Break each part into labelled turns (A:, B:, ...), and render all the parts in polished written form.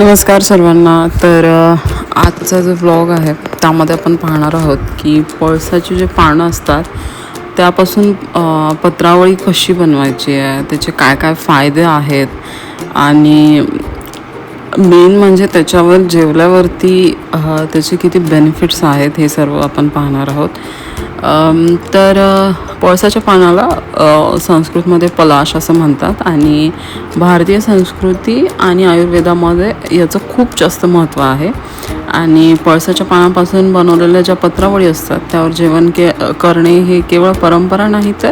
A: नमस्कार सर्वांना. तर आजचा जो व्लॉग आहे त्यामध्ये आपण पाहणार आहोत की पळसाची जे पानं असतात त्यापासून पत्रावळी कशी बनवायची आहे, त्याचे काय काय फायदे आहेत आणि मेन म्हणजे त्याच्यावर जेवल्यावरती त्याचे किती बेनिफिट्स आहेत हे सर्व आपण पाहणार आहोत. तर पळसाच्या पानाला संस्कृतमध्ये पलाश असं म्हणतात आणि भारतीय संस्कृती आणि आयुर्वेदामध्ये याचं खूप जास्त महत्त्व आहे. आणि पळसाच्या पानापासून बनवलेल्या ज्या पत्रावळी असतात त्यावर जेवण करणे हे केवळ परंपरा नाही तर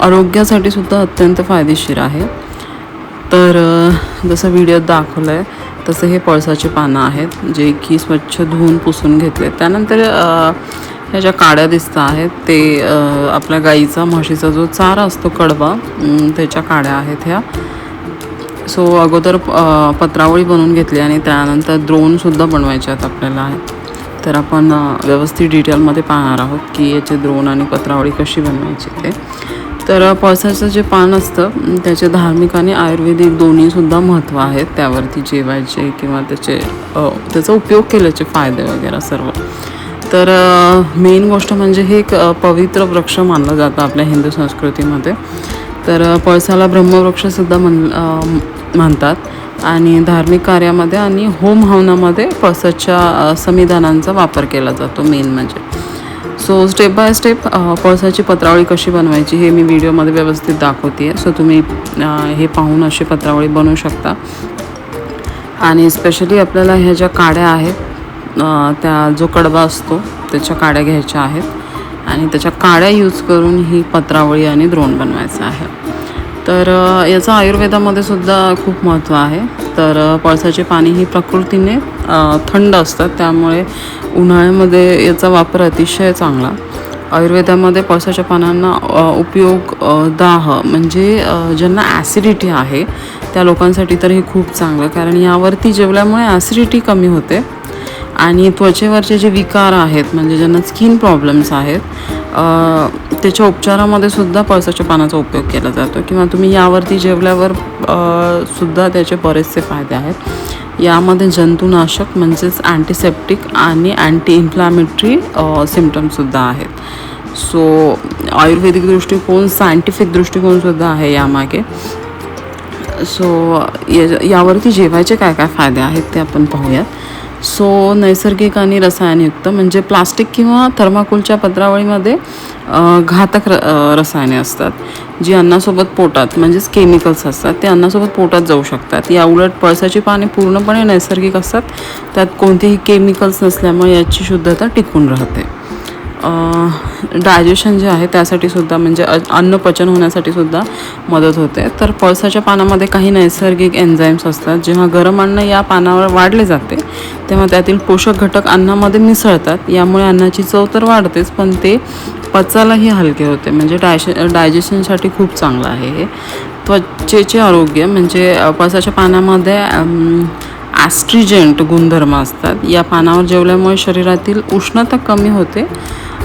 A: आरोग्यासाठी सुद्धा अत्यंत फायदेशीर आहे. तर जसं व्हिडिओत दाखवलं आहे तसं हे पळसाचे पानं आहेत जे की स्वच्छ धुवून पुसून घेतले. त्यानंतर ह्या ज्या काड्या दिसत आहेत ते आपल्या गाईचा म्हशीचा जो चारा असतो कडबा त्याच्या काड्या आहेत ह्या. सो अगोदर पत्रावळी बनवून घेतली आणि त्यानंतर द्रोणसुद्धा बनवायचे आहेत आपल्याला. तर आपण व्यवस्थित डिटेलमध्ये पाहणार आहोत की याचे द्रोण आणि पत्रावळी कशी बनवायची ते. तर पळसाचं जे पान असतं त्याचे धार्मिक आणि आयुर्वेदिक दोन्हीसुद्धा महत्त्व आहेत. त्यावरती जेवायचे किंवा त्याचा उपयोग केल्याचे फायदे वगैरे सर्व. तर मेन गोष्ट म्हणजे हे एक पवित्र वृक्ष मानलं जातं आपल्या हिंदू संस्कृतीमध्ये. तर पळसाला ब्रह्मवृक्षसुद्धा म्हणतात आणि धार्मिक कार्यामध्ये आणि होम हवनामध्ये पळसाच्या समिधानांचा वापर केला जातो मेन म्हणजे. सो स्टेप बाय स्टेप पळसाची पत्रावळी कशी बनवायची हे मी व्हिडिओमध्ये व्यवस्थित दाखवते आहे. सो तुम्ही हे पाहून अशी पत्रावळी बनवू शकता. आणि स्पेशली आपल्याला ह्या ज्या काड्या आहेत त्या जो कडबा असतो त्याच्या काड्या घ्यायच्या आहेत आणि त्याच्या काड्या यूज करून ही पत्रावळी आणि द्रोण बनवायचं आहे. तर याचं आयुर्वेदामध्ये सुद्धा खूप महत्त्व आहे. तर पळसाची पाणी ही प्रकृतीने थंड असतात त्यामुळे उन्हाळ्यामध्ये याचा वापर अतिशय चांगला. आयुर्वेदामध्ये पळसाच्या पानांना उपयोग दाह म्हणजे ज्यांना ॲसिडिटी आहे त्या लोकांसाठी तर हे खूप चांगलं, कारण यावरती जेवल्यामुळे ॲसिडिटी कमी होते आणि त्वचेवरचे जे विकार आहेत म्हणजे ज्यांना स्किन प्रॉब्लेम्स आहेत त्याच्या उपचारामध्ये सुद्धा पळसाच्या पानाचा उपयोग केला जातो किंवा तुम्ही यावरती जेवल्यावर सुद्धा त्याचे बरेचसे फायदे आहेत. यामध्ये जंतुनाशक म्हणजेच अँटीसेप्टिक आणि अँटी इन्फ्लॅमेटरी सिम्टम्ससुद्धा आहेत. सो आयुर्वेदिक दृष्टिकोन सायंटिफिक दृष्टिकोनसुद्धा आहे यामागे. सो यावरती जेवायचे काय काय फायदे आहेत ते आपण पाहूयात. सो नैसर्गिक आणि रसायनयुक्त म्हणजे प्लास्टिक किंवा थर्माकोलच्या पत्रावळीमध्ये घातक रसायने असतात जी अन्नासोबत पोटात म्हणजेच केमिकल्स असतात ते अन्नासोबत पोटात जाऊ शकतात. या उलट पळसाची पाने पूर्णपणे नैसर्गिक असतात, त्यात कोणतेही केमिकल्स नसल्यामुळे याची शुद्धता टिकून राहते. डायजेशन जे आहे त्यासाठी सुद्धा म्हणजे अन्न पचन होण्यासाठी सुद्धा मदत होते. तर पळसाच्या पानामध्ये काही नैसर्गिक एन्झाईम्स असतात. जेव्हा गरम अन्न या पानावर वाढले जाते तेव्हा त्यातील पोषक घटक अन्नामध्ये मिसळतात. यामुळे अन्नाची चव तर वाढतेच पण ते पचायलाही हलके होते म्हणजे डायजेशनसाठी खूप चांगलं आहे हे. त्वचेचे आरोग्य म्हणजे पळसाच्या पानामध्ये ॲस्ट्रिजेंट गुणधर्म असतात. या पानावर जेवल्यामुळे शरीरातील उष्णता कमी होते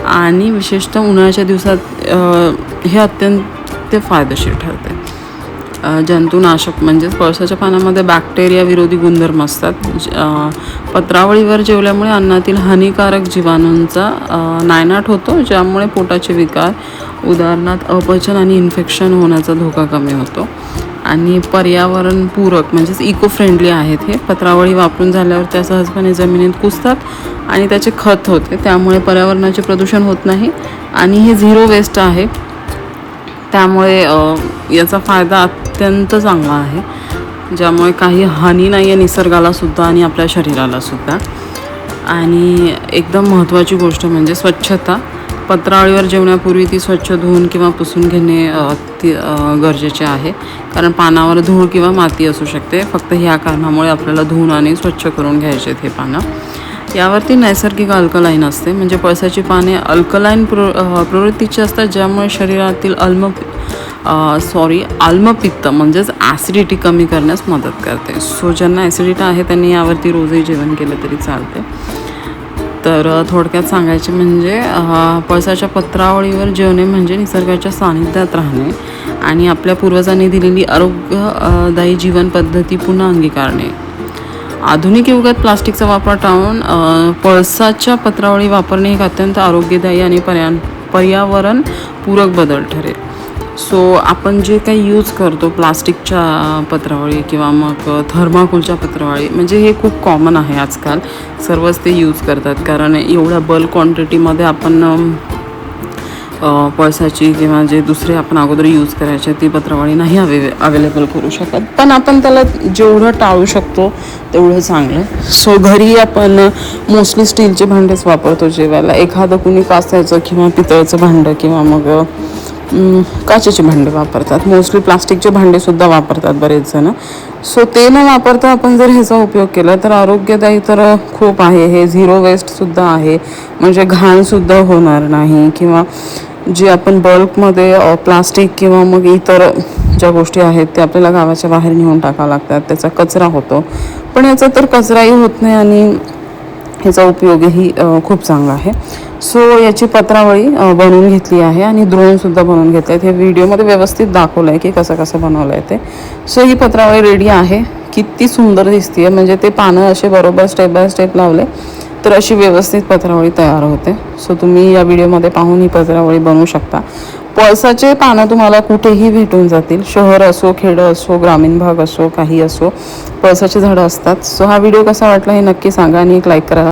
A: आणि विशेषतः उन्हाळ्याच्या दिवसात हे अत्यंत फायदेशीर ठरते. जंतुनाशक म्हणजेच पळसाच्या पानामध्ये बॅक्टेरिया विरोधी गुणधर्म असतात. पत्रावळीवर जेवल्यामुळे अन्नातील हानिकारक जीवाणूंचा नायनाट होतो ज्यामुळे पोटाचे विकार उदाहरणार्थ अपचन आणि इन्फेक्शन होण्याचा धोका कमी होतो. आणि पर्यावरणपूरक म्हणजेच इको फ्रेंडली आहेत हे. पत्रावळी वापरून झाल्यावर त्या सहजपणे जमिनीत कुजतात आणि त्याचे खत होते त्यामुळे पर्यावरणाचे प्रदूषण होत नाही आणि हे झिरो वेस्ट आहे त्यामुळे याचा फायदा अत्यंत चांगला आहे ज्यामुळे काही हानी नाही आहे निसर्गालासुद्धा आणि आपल्या शरीरालासुद्धा. आणि एकदम महत्त्वाची गोष्ट म्हणजे स्वच्छता. पत्रावळीवर जेवण्यापूर्वी ती स्वच्छ धुवून किंवा पुसून घेणे गरजेचे आहे कारण पानावर धूळ किंवा माती असू शकते. फक्त ह्या कारणामुळे आपल्याला धुवून आणि स्वच्छ करून घ्यायचे हे पानं. यावरती नैसर्गिक अल्कलाईन असते म्हणजे पळसाची पाने अल्कलाईन प्रवृत्तीची असतात ज्यामुळे शरीरातील आल्मपित्त म्हणजेच ॲसिडिटी कमी करण्यास मदत करते. सो ज्यांना ॲसिडिटी आहे त्यांनी यावरती रोजही जेवण केलं तरी चालते. तर थोडक्यात सांगायचे म्हणजे पळसाच्या पत्रावळीवर जेवणे म्हणजे निसर्गाच्या सानिध्यात राहणे आणि आपल्या पूर्वजांनी दिलेली आरोग्यदायी जीवन पद्धती पुन्हा अंगीकारणे. आधुनिक युगात प्लास्टिकचा वापर टाळून पळसाच्या पत्रावळी वापरणे एक अत्यंत आरोग्यदायी आणि पर्यावरणपूरक बदल ठरेल. सो आपण जे काही यूज करतो प्लास्टिकच्या पत्रावळी किंवा मग थर्माकोलच्या पत्रावळी, म्हणजे हे खूप कॉमन आहे आजकाल, सर्वच ते यूज करतात. कारण एवढ्या बल्क क्वांटिटीमध्ये आपण पळसाची किंवा जे दुसरे आपण अगोदर यूज करायचे ती पत्रावळी नाही अवेलेबल करू शकत. पण आपण त्याला जेवढं टाळू शकतो तेवढं चांगलं. सो घरी आपण मोस्टली स्टीलचे भांडेच वापरतो जेवायला. एखादं कुणी काचाचं किंवा पितळेचं भांडं किंवा मग काचेचे भांडे वापरतात. मोस्टली प्लास्टिकचे भांडेसुद्धा वापरतात बरेच जण. सो ते न वापरता आपण जर ह्याचा उपयोग केला तर आरोग्यदायी तर खूप आहे. हे झिरो वेस्टसुद्धा आहे, म्हणजे घाणसुद्धा होणार नाही. किंवा जे आपण बल्कमध्ये प्लास्टिक किंवा मग इतर ज्या गोष्टी आहेत ते आपल्याला गावाच्या बाहेर नेऊन टाकावं लागतात, त्याचा कचरा होतो. पण याचा तर कचराही होत नाही आणि ह्याचा उपयोगही खूप चांगला आहे. सो याची पत्रावळी बनवून घेतली आहे आणि द्रोणसुद्धा बनवून घेतले आहेत. हे व्हिडिओमध्ये व्यवस्थित दाखवलं आहे की कसं कसं बनवलं आहे ते. सो ही पत्रावळी रेडी आहे. किती सुंदर दिसते आहे, म्हणजे ते पानं असे बरोबर स्टेप बाय स्टेप लावले तर अशी व्यवस्थित पत्रावळी तयार होते. सो तुम्ही या व्हिडिओमध्ये पाहून ही पत्रावळी बनवू शकता. पळसाचे पानं तुम्हाला कुठेही भेटून जातील. शहर असो, खेडं असो, ग्रामीण भाग असो, काही असो, पळसाची झाडं असतात. सो हा व्हिडिओ कसा वाटला हे नक्की सांगा आणि एक लाईक करा.